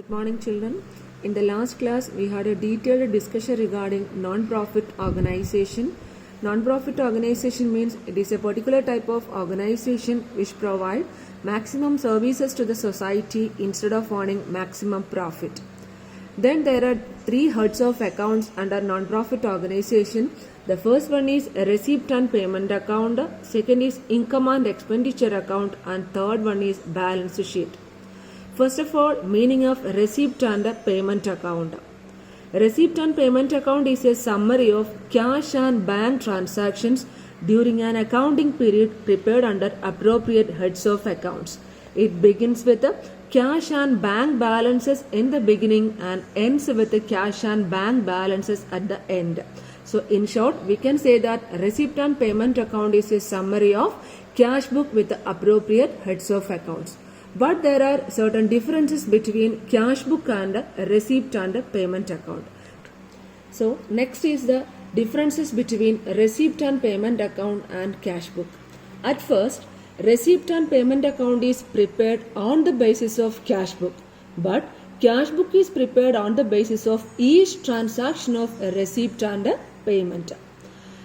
Good morning, children. In the last class, we had a detailed discussion regarding non-profit organization. Non-profit organization means it is a particular type of organization which provide maximum services to the society instead of earning maximum profit. Then there are three heads of accounts under non-profit organization. The first one is receipt and payment account, second is income and expenditure account, and third one is balance sheet. First of all, meaning of receipt and payment account. Receipt and payment account is a summary of cash and bank transactions during an accounting period prepared under appropriate heads of accounts. It begins with the cash and bank balances in the beginning and ends with the cash and bank balances at the end. So in short, we can say that receipt and payment account is a summary of cash book with the appropriate heads of accounts. But there are certain differences between cash book and receipt and payment account. So next is the differences between receipt and payment account and cash book. At first, receipt and payment account is prepared on the basis of cash book, but cash book is prepared on the basis of each transaction of a receipt and a payment.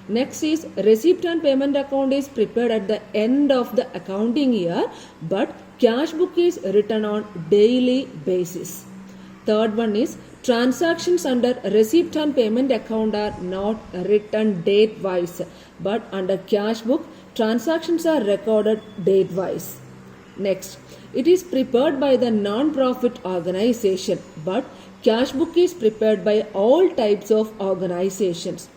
Next is receipt and payment account is prepared at the end of the accounting year, but cash book is written on daily basis. Third one is transactions under receipt and payment account are not written date wise, but under cash book transactions are recorded date wise. Next, it is prepared by the non-profit organization, but cash book is prepared by all types of organizations.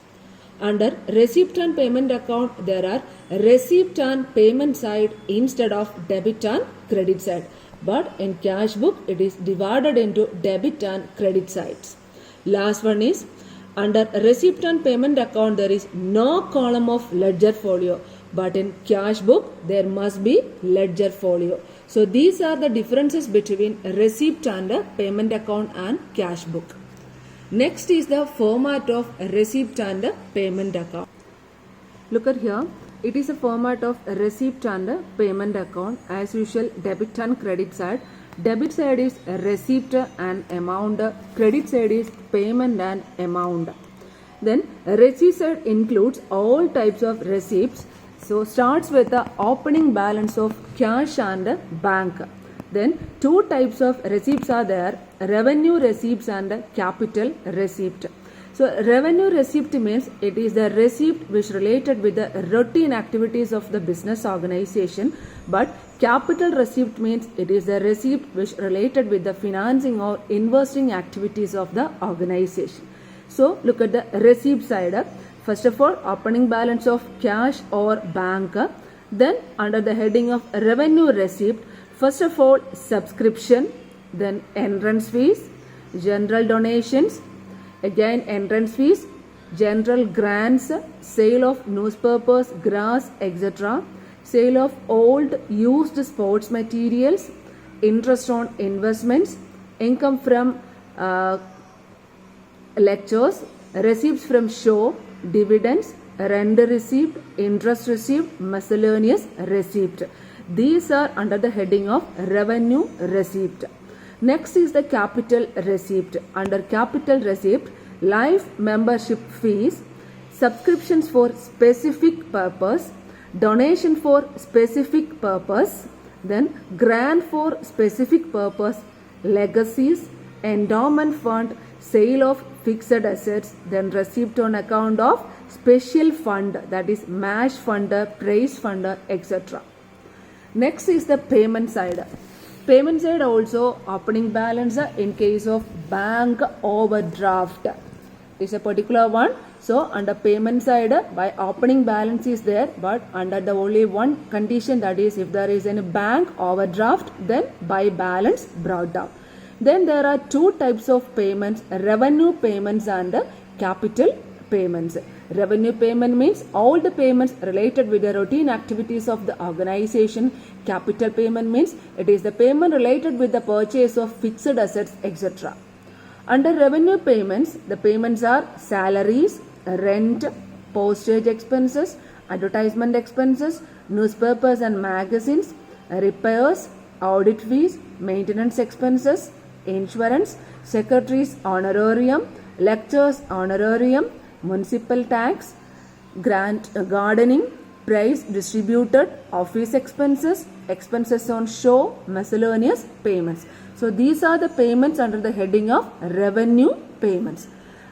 Under receipt and payment account, there are receipt and payment side instead of debit and credit side. But in cash book, it is divided into debit and credit sides. Last one is under receipt and payment account, there is no column of ledger folio. But in cash book, there must be ledger folio. So these are the differences between receipt and payment account and cash book. Next is the format of receipt and payment account. Look at here. It is a format of receipt and payment account. As usual, debit and credit side. Debit side is receipt and amount. Credit side is payment and amount. Then receipt side includes all types of receipts. So starts with the opening balance of cash and bank. Then two types of receipts are there, revenue receipts and capital receipt. So revenue receipt means it is the receipt which related with the routine activities of the business organization, but capital receipt means it is the receipt which related with the financing or investing activities of the organization. So look at the receipt side. First of all, opening balance of cash or bank. Then under the heading of revenue receipt, first of all, subscription, then entrance fees, general donations, again entrance fees, general grants, sale of newspapers, grass, etc., sale of old used sports materials, interest on investments, income from lectures, receipts from show, dividends, rent received, interest received, miscellaneous receipt. These are under the heading of revenue receipt. Next is the capital receipt. Under capital receipt, life membership fees, subscriptions for specific purpose, donation for specific purpose, then grant for specific purpose, legacies, endowment fund, sale of fixed assets, then receipt on account of special fund, that is MASH fund, praise fund, etc. Next is the payment side. Payment side also opening balance in case of bank overdraft. It's a particular one. So under payment side, by opening balance is there, but under the only one condition, that is if there is any bank overdraft, then by balance brought down. Then there are two types of payments, revenue payments and capital payments. Revenue payment means all the payments related with the routine activities of the organization. Capital payment means it is the payment related with the purchase of fixed assets, etc. Under revenue payments, the payments are salaries, rent, postage expenses, advertisement expenses, newspapers and magazines, repairs, audit fees, maintenance expenses, insurance, secretary's honorarium, lecturer's honorarium, municipal tax, gardening, price distributed, office expenses, expenses on show, miscellaneous payments. So these are the payments under the heading of revenue payments.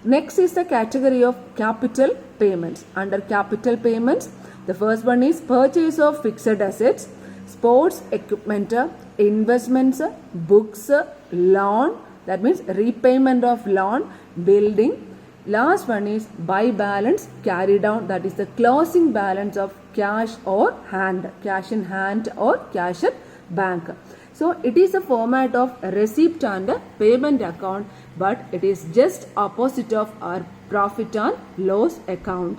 Next is the category of capital payments. Under capital payments, the first one is purchase of fixed assets, sports equipment, investments, books, loan, that means repayment of loan, building. Last one is by balance carry down, that is the closing balance of cash or hand, cash in hand or cash at bank. So it is a format of receipt and payment account, but it is just opposite of our profit and loss account.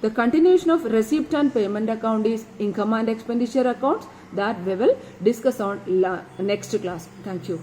The continuation of receipt and payment account is income and expenditure accounts that we will discuss on next class. Thank you.